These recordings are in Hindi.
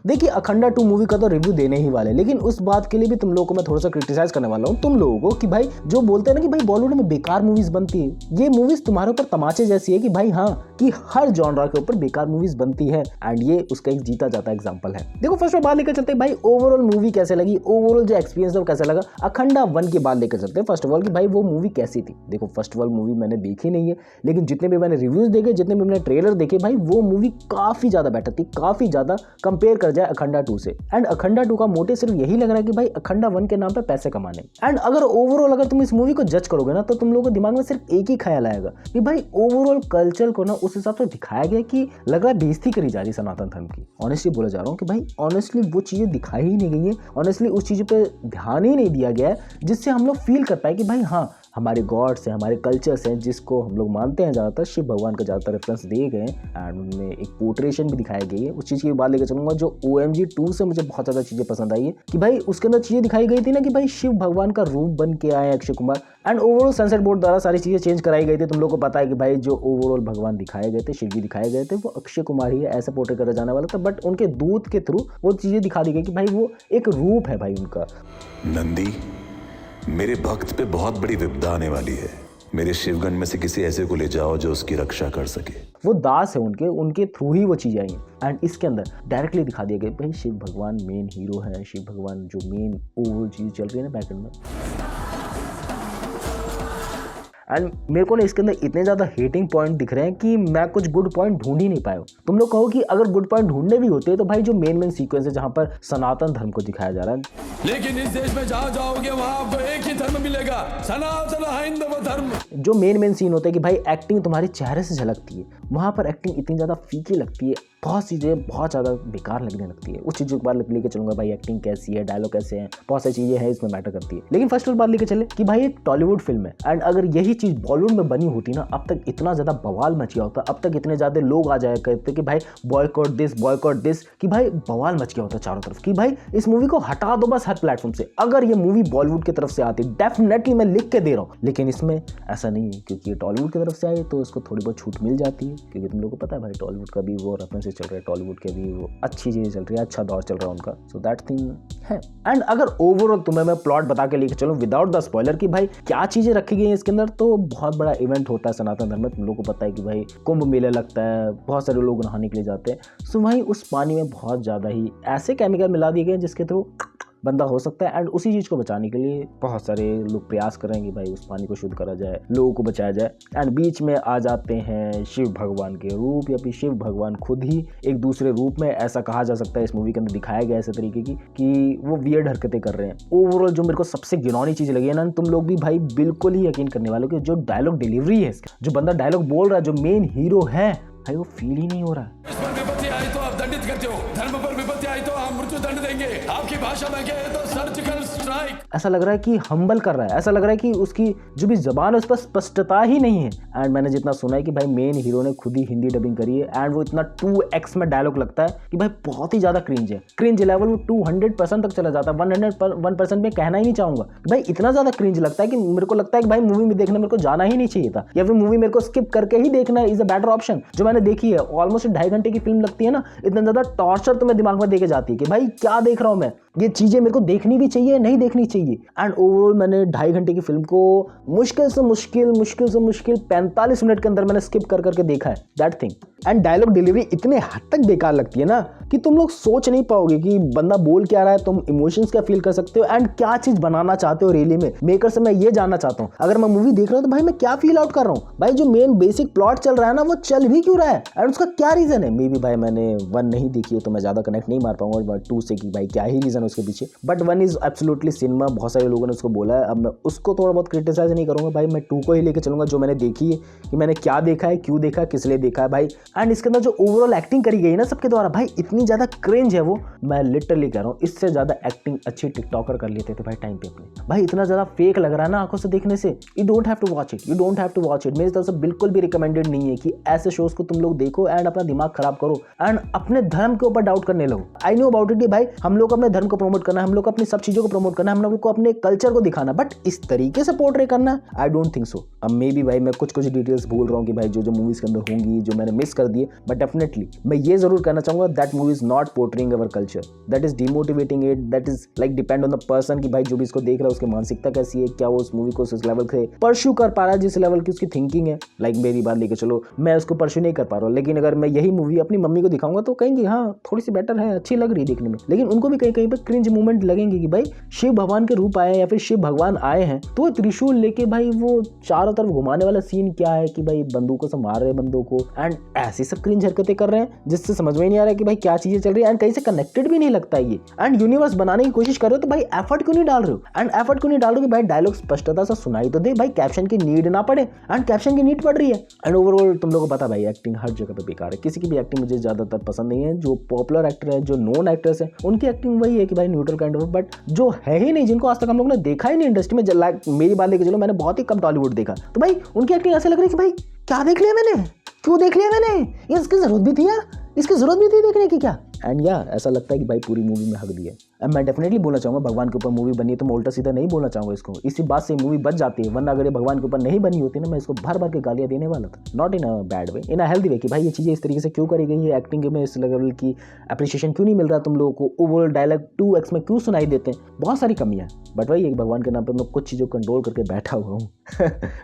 देखिए अखंडा 2 मूवी का तो रिव्यू देने ही वाले, लेकिन उस बात के लिए भी तुम लोगों को मैं थोड़ा सा क्रिटिसाइज करने वाला हूँ तुम लोगों को कि भाई जो बोलते हैं ना कि भाई बॉलीवुड में बेकार मूवीज बनती है, ये मूवीज तुम्हारे ऊपर तमाचे जैसी है कि भाई हाँ कि हर जॉनरा के ऊपर बेकार मूवीज बनती है, एंड ये उसका एक जीता जाता एग्जांपल है। देखो फर्स्ट ऑफ बात लेकर चलते हैं भाई ओवरऑल मूवी कैसे लगी, ओवरऑल जो एक्सपीरियंस है वो कैसा लगा। अखंडा 1 की बात लेकर चलते हैं फर्स्ट ऑफ ऑल कि भाई वो मूवी कैसी थी। देखो फर्स्ट ऑफ ऑल मूवी मैंने देखी नहीं है, लेकिन जितने भी मैंने रिव्यूज देखे, जितने भी मैंने ट्रेलर देखे, भाई वो मूवी काफी ज्यादा बेटर थी, काफी ज्यादा कंपेयर कर जाए अखंडा 2 से। एंड अखंडा 2 का मोटिव सिर्फ यही लग रहा है कि भाई अखंडा 1 के नाम पर पैसे कमाने। एंड अगर ओवरऑल अगर तुम इस मूवी को जज करोगे ना तो तुम लोगों के दिमाग में सिर्फ एक ही ख्याल आएगा कि भाई ओवरऑल कल्चर को ना उस हिसाब से दिखाया गया कि लग रहा है बेइज्जती करी जा रही सनातन धर्म की। ऑनेस्टली बोला जा रहा हूँ कि भाई ऑनेस्टली वो चीजें दिखाई ही नहीं गई है, ऑनेस्टली उस चीज पे ध्यान ही नहीं दिया गया है जिससे हम लोग फील कर पाए कि भाई हाँ हमारे गॉड्स हैं, हमारे कल्चर्स हैं जिसको हम लोग मानते हैं, ज़्यादातर शिव भगवान का ज़्यादातर रेफरेंस दिए गए हैं एंड उनमें एक पोर्ट्रेशन भी दिखाई गई है। उस चीज़ की बात लेकर चलूंगा जो OMG 2 से मुझे बहुत ज़्यादा चीज़ें पसंद आई है कि भाई उसके अंदर चीज़ें दिखाई गई थी ना कि भाई शिव भगवान का रूप बन के आए Akshay Kumar, and overall sunset board द्वारा सारी चीज़ें चेंज कराई गई थी। तुम लोग को पता है कि भाई जो ओवरऑल भगवान दिखाए गए थे, शिव जी दिखाए गए थे, वो अक्षय कुमार ही है ऐसा पोर्ट्रे करा जाने वाला था, बट उनके दूत के थ्रू वो चीज़ें दिखा दी गई कि भाई वो एक रूप है भाई उनका। नंदी मेरे भक्त पे बहुत बड़ी विपदा आने वाली है, मेरे शिवगण में से किसी ऐसे को ले जाओ जो उसकी रक्षा कर सके। वो दास है उनके थ्रू ही वो चीज़ आई हैं। एंड इसके अंदर डायरेक्टली दिखा दिया गया भाई शिव भगवान मेन हीरो है, शिव भगवान जो मेन ओवरऑल चीज़ चल रही है ना बैकग्राउंड में। एंड मेरे को ना इसके अंदर इतने ज़्यादा हेटिंग पॉइंट दिख रहे हैं कि मैं कुछ गुड पॉइंट ढूंढ ही नहीं पाया हूँ। तुम लोग कहो कि अगर गुड पॉइंट ढूंढने भी होते तो भाई जो मेन सीक्वेंस है जहाँ पर सनातन धर्म को दिखाया जा रहा है, लेकिन इस देश में जहाँ जाओगे वहाँ आपको एक ही धर्म मिलेगा, सनातन हिंदू धर्म। जो मेन सीन होता है कि भाई एक्टिंग तुम्हारे चेहरे से झलकती है, वहाँ पर एक्टिंग इतनी ज़्यादा फीकी लगती है, बहुत चीज़ें बहुत ज़्यादा बेकार लगने लगती है। उस चीज़ के बाद लेके चलूंगा भाई एक्टिंग कैसी है, डायलॉग कैसे हैं, बहुत सारी चीज़ें हैं इसमें मैटर करती है। लेकिन फर्स्ट ऑफ बात लेके चले कि भाई एक टॉलीवुड फिल्म है एंड अगर यही चीज़ बॉलीवुड में बनी होती ना अब तक इतना ज़्यादा बवाल मच गया होता, अब तक इतने ज़्यादा लोग आ जाया करते कि भाई बॉयकॉट दिस कि भाई बवाल मच गया होता चारों तरफ कि भाई इस मूवी को हटा दो बस हर प्लेटफॉर्म से। अगर ये मूवी बॉलीवुड की तरफ से आती डेफिनेटली मैं लिख के दे रहा हूँ, लेकिन इसमें ऐसा नहीं है क्योंकि ये टॉलीवुड की तरफ से आई तो इसको थोड़ी बहुत छूट मिल जाती है क्योंकि तुम लोग को पता है भाई टॉलीवुड का भी वो रेफरेंसेस चल रहा है, टॉलीवुड के भी वो अच्छी चीज़ें चल रही है, अच्छा दौर चल रहा है उनका, सो दैट थिंग है। एंड अगर ओवरऑल तुम्हें मैं प्लॉट बता के लेके चलूँ विदाउट द स्पॉइलर कि भाई क्या चीज़ें रखी गई हैं इसके अंदर, तो बहुत बड़ा इवेंट होता है सनातन धर्म में। तुम लोग को पता है कि भाई कुंभ मेला लगता है, बहुत सारे लोग नहाने के लिए जाते हैं, सो वहीं उस पानी में बहुत ज़्यादा ही ऐसे केमिकल मिला दिए गए जिसके थ्रू बंदा हो सकता है। एंड उसी चीज़ को बचाने के लिए बहुत सारे लोग प्रयास कर रहे हैं कि भाई उस पानी को शुद्ध करा जाए, लोगों को बचाया जाए। एंड बीच में आ जाते हैं शिव भगवान के रूप या फिर शिव भगवान खुद ही एक दूसरे रूप में, ऐसा कहा जा सकता है। इस मूवी के अंदर दिखाया गया ऐसे तरीके की कि वो वियर्ड हरकतें कर रहे हैं। ओवरऑल जो मेरे को सबसे घिनौनी चीज़ लगी है ना, तुम लोग भी भाई बिल्कुल ही यकीन करने वाले हो कि जो डायलॉग डिलीवरी है इसका, जो बंदा डायलॉग बोल रहा है, जो मेन हीरो है भाई वो फील ही नहीं हो रहा है। इस पर विपत्ति आई तो आप दंडित करते हो, धर्म पर विपत्ति आई तो आप मृत्यु दंड देंगे, आपकी भाषा में क्या है तो सर्जिकल स्ट्राइक। ऐसा लग रहा है कि हम्बल कर रहा है, ऐसा लग रहा है कि उसकी जो भी जबान है उस पर स्पष्टता ही नहीं है। एंड मैंने जितना सुना है कि भाई मेन हीरो ने खुद ही हिंदी डबिंग करी है एंड वो इतना 2x में डायलॉग लगता है कि भाई बहुत ही ज़्यादा क्रिंज है। क्रिंज लेवल वो 200% तक चला जाता है, 101% में कहना ही नहीं चाहूँगा कि भाई इतना ज़्यादा क्रिंज लगता है कि मेरे को लगता है कि भाई मूवी में देखने मेरे को जाना ही नहीं चाहिए था, या फिर मूवी मेरे को स्किप करके ही देखना इज अ बेटर ऑप्शन। जो मैंने देखी है ऑलमोस्ट 2.5 घंटे की फिल्म लगती है ना, इतना ज़्यादा टॉर्चर तुम्हें दिमाग में देके जाती है कि भाई क्या देख रहा हूँ मैं, ये चीज़ें मेरे को देखनी भी चाहिए नहीं देखनी चाहिए। एंड ओवरऑल मैंने 2.5 घंटे की फिल्म को मुश्किल से मुश्किल 45 मिनट के अंदर मैंने स्किप कर करके देखा है, that thing. And dialogue delivery इतने हद तक बेकार लगती है ना कि तुम लोग सोच नहीं पाओगे कि बंदा बोल क्या रहा है, तुम इमोशंस क्या फील कर सकते हो एंड क्या चीज़ बनाना चाहते हो रियली में। मेकर से मैं ये जानना चाहता हूँ, अगर मैं मूवी देख रहा हूँ तो भाई मैं क्या फील आउट कर रहा हूँ, भाई जो मेन बेसिक प्लॉट चल रहा है ना वो चल भी क्यों रहा है एंड उसका क्या रीज़न है। मे बी भाई मैंने 1 नहीं देखी है तो मैं ज़्यादा कनेक्ट नहीं मार पाऊंगा 2 से कि भाई क्या ही रीज़न है उसके पीछे, बट 1 इज़ एब्सोल्युटली सिनेमा, बहुत सारे लोगों ने उसको बोला है। अब मैं उसको थोड़ा बहुत क्रिटिसाइज नहीं करूँगा भाई, मैं 2 को ही लेकर चलूँगा जो मैंने देखी है कि मैंने क्या देखा है, क्यों देखा है, किस लिए देखा है भाई। एंड इसके अंदर जो ओवरऑल एक्टिंग करी गई है ना सबके द्वारा, भाई इतनी ज़्यादा क्रिंज है वो, मैं लिटरली कह रहा हूँ इससे ज़्यादा एक्टिंग अच्छी टिकटॉकर कर लेते थे भाई टाइम पे अपने। भाई इतना ज़्यादा फेक लग रहा है ना आंखों से देखने से, you don't have to watch it. मेरी तरफ से बिल्कुल भी रिकमेंडेड नहीं है कि ऐसे शोज को तुम लोग देखो एंड अपना दिमाग खराब करो एंड अपने धर्म के ऊपर डाउट करने लगो। आई नो अबाउट इट भाई, हम लोग अपने धर्म को प्रमोट करना है, हम लोग को अपनी सब चीज़ों को प्रमोट करना है, हम लोग को अपने कल्चर को दिखाना, बट इस तरीके से पोर्ट्रे करना है, आई डोंट थिंक सो। अब मे बी भाई मैं कुछ डिटेल्स भूल रहा हूँ कि भाई जो मूवीज़ के अंदर होंगी जो मैंने मिस कर दिए, बट डेफिनेटली मैं ये जरूर कहना चाहूँगा that movie is not portraying our culture, that is demotivating it, that is like depend on the person कि भाई जो भी इसको देख रहा है उसकी मानसिकता कैसी है, क्या वो उस मूवी को उस लेवल से परस्यू कर पा रहा है जिस लेवल की उसकी थिंकिंग है। लाइक मेरी बात लेके चलो, मैं उसको परस्यू नहीं कर पा रहा हूँ, लेकिन अगर मैं यही मूवी अपनी मम्मी को दिखाऊंगा तो कहेंगे हाँ थोड़ी सी बेटर है, अच्छी लग रही है देखने में, लेकिन उनको भी कहीं कहीं पे क्रिंज मूवमेंट लगेंगे कि भाई शिव भगवान के रूप आए या फिर शिव भगवान आए हैं तो त्रिशूल लेके भाई वो चारों तरफ घुमाने वाला सीन क्या है कि भाई बंदूकों से मार रहे बंदों को, एंड ऐसी सब क्रिंज हरकतें कर रहे हैं जिससे समझ में नहीं आ रहा है कि भाई क्या चीजें चल रही है, एंड कहीं से कनेक्टेड भी नहीं लगता है ये। एंड यूनिवर्स बनाने की कोशिश कर रहे हो तो भाई एफर्ट क्यों नहीं डाल रहे हो, एंड एफर्ट क्यों नहीं डाल रहे हो कि भाई डायलॉग स्पष्टता से सुनाई तो दे, भाई कैप्शन की नीड ना पड़े, एंड कैप्शन की नीड पड़ रही है। एंड ओवरऑल तुम लोगों को पता भाई एक्टिंग हर जगह पे बेकार है, किसी की भी एक्टिंग मुझे ज्यादातर पसंद नहीं है। जो पॉपुलर एक्टर है, जो नोन एक्टर्स है, उनकी एक्टिंग वही है कि भाई न्यूट्रल काइंड ऑफ, बट जो है ही नहीं, जिनको आज तक हम लोग ने देखा ही नहीं इंडस्ट्री में, मेरी बात लेके चलो मैंने बहुत ही कम टॉलीवुड देखा, तो भाई उनकी एक्टिंग ऐसे लग रही है कि भाई क्या देख लिया मैंने, क्यों देख लिया मैंने, ये इसकी जरूरत भी थी यार, इसकी जरूरत भी थी देखने की क्या। एंड या ऐसा लगता है कि भाई पूरी मूवी में हक दिया। अब मैं डेफिनेटली बोलना चाहूँगा भगवान के ऊपर मूवी बनी है तो मैं उल्टा सीधा नहीं बोलना चाहूँगा इसको, इसी बात से मूवी बच जाती है, वरना अगर ये भगवान के ऊपर नहीं बनी होती ना मैं इसको भर भर के गालियाँ देने वाला था, not in a bad way, in a healthy way, कि भाई ये चीज़ें इस तरीके से क्यों करी गई है, एक्टिंग में इस लेवल की अप्रिशिएशन क्यों नहीं मिल रहा तुम लोगों को, ओवरऑल डायलॉग 2x में क्यों सुनाई देते हैं, बहुत सारी कमियाँ हैं। बट भाई एक भगवान के नाम पर मैं कुछ चीज़ों को कंट्रोल करके बैठा हुआ हूँ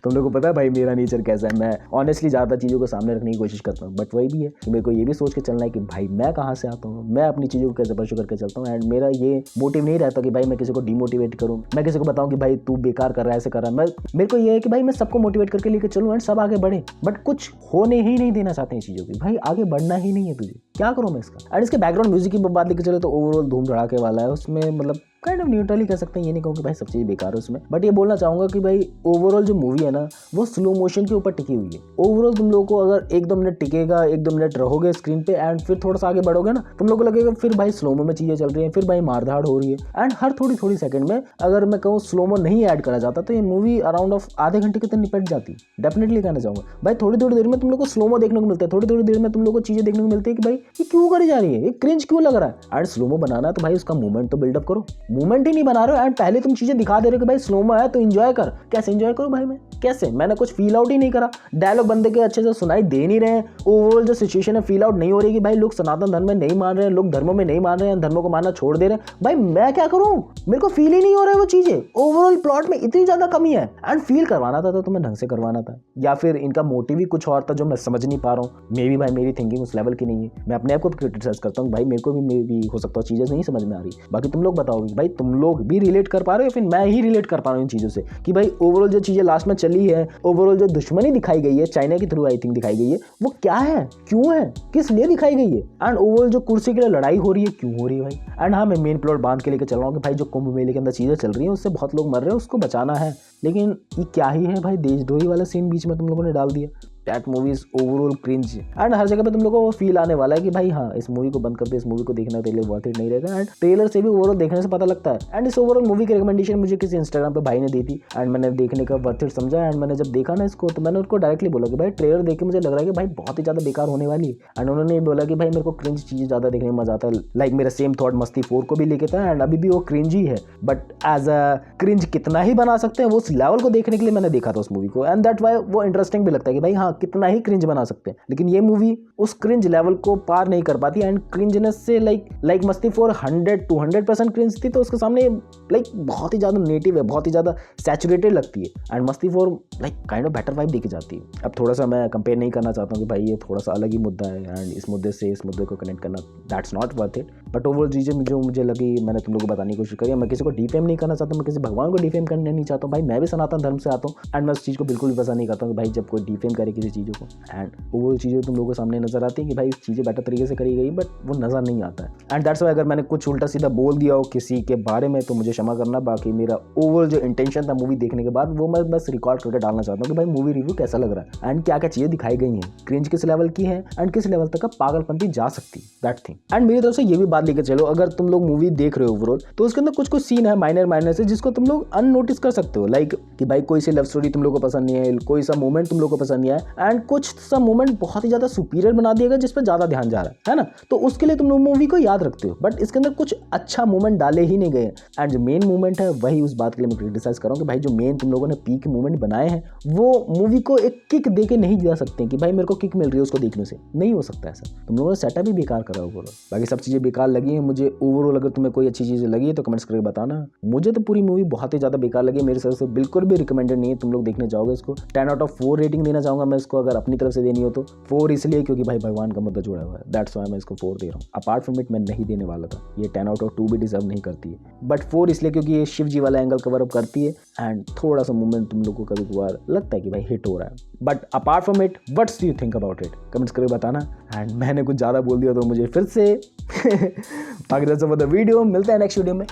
तुम लोगों को पता है भाई मेरा नेचर कैसा है, मैं ऑनेस्टली ज़्यादा चीज़ों को सामने रखने की कोशिश करता हूँ, बट वही भी है कि मेरे को ये भी सोच के चलना है कि भाई मैं कहाँ से आता हूँ, मैं अपनी चीज़ों को कैसे परस्यू करके चलता हूँ, एंड मेरा ये मोटिव नहीं रहता कि भाई मैं किसी को डिमोटिवेट करूँ, मैं किसी को बताऊँ कि भाई तू बेकार कर रहा है, ऐसे कर रहा है, मेरे को ये है कि भाई मैं सबको मोटिवेट करके लेके चलूँ एंड सब आगे बढ़े, बट कुछ होने ही नहीं देना चाहते हैं चीज़ों की, भाई आगे बढ़ना ही नहीं है तुझे, क्या करूँ मैं इसका। एंड इसके बैकग्राउंड म्यूजिक की बात लेके चले तो ओवरऑल धूम धड़ाके वाला है, उसमें मतलब काइंड ऑफ न्यूट्रली कह सकते हैं, ये नहीं कहूँ कि भाई सब चीज़ बेकार है उसमें, बट ये बोलना चाहूँगा कि भाई ओवरऑल जो मूवी है ना वो स्लो मोशन के ऊपर टिकी हुई है। ओवरऑल तुम लोगों को अगर 1-2 मिनट टिकेगा, 1-2 मिनट रहोगे स्क्रीन पे एंड फिर थोड़ा सा आगे बढ़ोगे ना, तुम लोगों को लगेगा फिर भाई स्लोमो में चीज़ें चल रही हैं, फिर भाई मारधाड़ हो रही है, एंड हर थोड़ी सेकंड में अगर मैं कहूँ स्लोमो नहीं ऐड करा जाता तो ये मूवी अराउंड ऑफ आधे घंटे के तक निपट जाती। डेफिनेटली कहना चाहूँगा भाई थोड़ी देर में तुम लोग को स्लोमो देखने को मिलता है, थोड़ी देर में तुम लोग को चीज़ें देखने को मिलती है कि भाई ये क्यों करी जा रही है, ये क्रिंज क्यों लग रहा है। एंड स्लोमो बनाना है तो भाई उसका मूवमेंट तो बिल्डअप करो, मूवमेंट ही नहीं बना रहे हो एंड पहले तुम चीजें दिखा दे रहे हो कि भाई स्लोमो है तो एंजॉय कर, कैसे एंजॉय करूं भाई मैं, कैसे, मैंने कुछ फील आउट ही नहीं करा, डायलॉग बंदे के अच्छे से सुनाई दे नहीं रहे, ओवरऑल जो सिचुएशन है फील आउट नहीं हो रही कि भाई लोग सनातन धर्म में नहीं मान रहे हैं, लोग धर्मों में नहीं मान रहे हैं, धर्मों को मानना छोड़ दे रहे हैं, भाई मैं क्या करूं, मेरे को फील ही नहीं हो रहा है वो चीजें, ओवरऑल प्लॉट में इतनी ज्यादा कमी है एंड फील करवाना था तो मैं ढंग से करवाना था, या फिर इनका मोटिव ही कुछ और था जो मैं समझ नहीं पा रहा हूँ। मे बी भाई मेरी थिंकिंग उस लेवल की नहीं है, मैं अपने आप को क्रिटिसाइज करता हूँ भाई, मेरे को भी हो सकता है चीजें नहीं समझ में आ रही, बाकी तुम लोग बताओ भाई तुम लोग भी रिलेट कर पा रहे हो फिर मैं ही रिलेट कर पा रहा हूँ इन चीज़ों से कि भाई ओवरऑल जो चीज़ें लास्ट में चली है, ओवरऑल जो दुश्मनी दिखाई गई है चाइना के थ्रू आई थिंक दिखाई गई है, वो क्या है, क्यों है, किस लिए दिखाई गई है, एंड ओवरऑल जो कुर्सी के लिए लड़ाई हो रही है क्यों हो रही है भाई। एंड हाँ मैं मेन प्लॉट बांध के लेकर चल रहा हूँ कि भाई जो कुंभ मेले के अंदर चीज़ें चल रही हैं उससे बहुत लोग मर रहे हैं, उसको बचाना है, लेकिन ये क्या ही है भाई, देशद्रोही वाला सीन बीच में तुम लोगों ने डाल दिया। That movie is overall cringe and हर जगह पे तुम लोगों को वो फील आने वाला है कि भाई हाँ इस मूवी को बंद कर दे, इस मूवी को देखना तेरे लिए वर्थ इट नहीं रहेगा, एंड ट्रेलर से भी ओवरऑल देखने से पता लगता है। एंड इस ओवरऑल मूवी की रिकमेंडेशन मुझे किसी इंस्टाग्राम पे भाई ने दी थी एंड मैंने देखने का वर्थ इट समझा, एंड मैंने जब देखा ना इसको तो मैंने उनको डायरेक्टली बोला कि भाई ट्रेलर देख के मुझे लग रहा है कि भाई बहुत ही ज़्यादा बेकार होने वाली है, एंड उन्होंने बोला कि भाई मेरे को क्रिंज चीज़ें ज़्यादा देखने में मजा आता है, लाइक मेरा सेम थॉट मस्ती 4 को भी लेके था एंड अभी भी वो क्रिंज ही है, बट एज अ क्रिंज कितना ही बना सकते हैं वो उस लेवल को देखने के लिए मैंने देखा था उस मूवी को, एंड दैट वाई वो इंटरेस्टिंग भी लगता है कि भाई हाँ कितना ही क्रिंज बना सकते हैं, लेकिन ये मूवी उस क्रिंज लेवल को पार नहीं कर पाती एंड क्रिंजनेस से लाइक मस्ती 4 100-200% क्रिंज थी तो उसके सामने लाइक बहुत ही ज़्यादा नेटिव है, बहुत ही ज़्यादा सैचुरेटेड लगती है एंड मस्ती 4 like kind of better vibe देके जाती है। अब थोड़ा सा मैं कंपेयर नहीं करना चाहता हूँ कि भाई ये थोड़ा सा अलग ही मुद्दा है एंड इस मुद्दे से इस मुद्दे को कनेक्ट करना that's not worth it, but overall चीज़ें जो मुझे लगी मैंने तुम लोगों को बताने की कोशिश करी। मैं किसी को डिफेम नहीं करना चाहता, मैं किसी भगवान को डिफेम करना नहीं चाहता हूँ, भाई मैं भी सनातन धर्म से आता हूँ एंड मैं उस चीज़ को बिल्कुल भी पसंद नहीं करता हूँ कि भाई जब कोई डिफेम करे किसी चीज़ों को, एंड ओवरऑल चीज़ें तुम लोगों के सामने नजर आती है कि भाई चीज़ें बेटर तरीके से करी गई बट वो नज़र नहीं आता है, एंड दैट्स वाई अगर मैंने कुछ उल्टा सीधा बोल दिया हो किसी के बारे में तो मुझे क्षमा करना। बाकी मेरा ओवरऑल जो इंटेंशन था मूवी देखने के बाद वो मैं बस रिकॉर्ड करके डालना चाहता हूँ कि भाई मूवी रिव्यू कैसा लग रहा है एंड क्या क्या चीज़ें दिखाई गई हैं, क्रिंज किस लेवल की है एंड किस लेवल तक का पागलपंती जा सकती है, दैट थिंग। एंड मेरी तरफ से ये भी बात साथ लेके चलो। अगर तुम लोग मूवी देख रहे हो ओवरऑल तो उसके अंदर कुछ कुछ सीन है माइनर से जिसको तुम लोग अननोटिस कर सकते हो, लाइक कि भाई कोई सी लव स्टोरी तुम लोग को पसंद नहीं है, कोई सा मोमेंट तुम लोग को पसंद नहीं आया, एंड कुछ सा मोमेंट बहुत ही ज्यादा सुपीरियर बना दिया गया जिस पर ज्यादा ध्यान जा रहा है ना, तो उसके लिए तुम लोग मूवी को याद रखते हो। बट इसके अंदर कुछ अच्छा मोमेंट डाले ही नहीं गए, एंड जो मेन मोमेंट है वही उस बात के लिए मैं क्रिटिसाइज कर रहा हूँ कि भाई जो मेन तुम लोगों ने पीक मोमेंट बनाए हैं वो मूवी को एक किक दे के नहीं जा सकते कि भाई मेरे को किक मिल रही है उसको देखने से, नहीं हो सकता ऐसा। तुम लोगों ने सेटअप ही बेकार करा ओवरऑल। बाकी सब चीजें बेकार लगी हैं मुझे ओवरऑल। अगर तुम्हें कोई अच्छी चीजें लगी है तो कमेंट्स करके बताना। मुझे तो पूरी मूवी बहुत ही ज्यादा बेकार लगी, मेरे तरफ से बिल्कुल भी रिकमेंडेड नहीं है तुम लोग देखने जाओगे इसको। 10 आउट ऑफ 4 रेटिंग देना चाहूंगा मैं इसको, अगर अपनी तरफ से देनी हो तो 4 इसलिए क्योंकि भाई भगवान का मुद्दा जुड़ा हुआ है, दैट्स व्हाई मैं इसको 4 दे रहा हूँ। अपार्ट फ्रॉम इट मैं नहीं देने वाला था, ये 10 आउट ऑफ 2 भी डिजर्व नहीं करती है, बट 4 इसलिए क्योंकि ये शिव जी वाला एंगल कवर अप करती है एंड थोड़ा सा मूवमेंट तुम लोग को कभी कभार लगता है कि भाई हिट हो रहा है। But apart from it what's do you think about it, comments करके बताना। एंड मैंने कुछ ज़्यादा बोल दिया तो मुझे फिर से बाकी वीडियो मिलता है नेक्स्ट वीडियो में।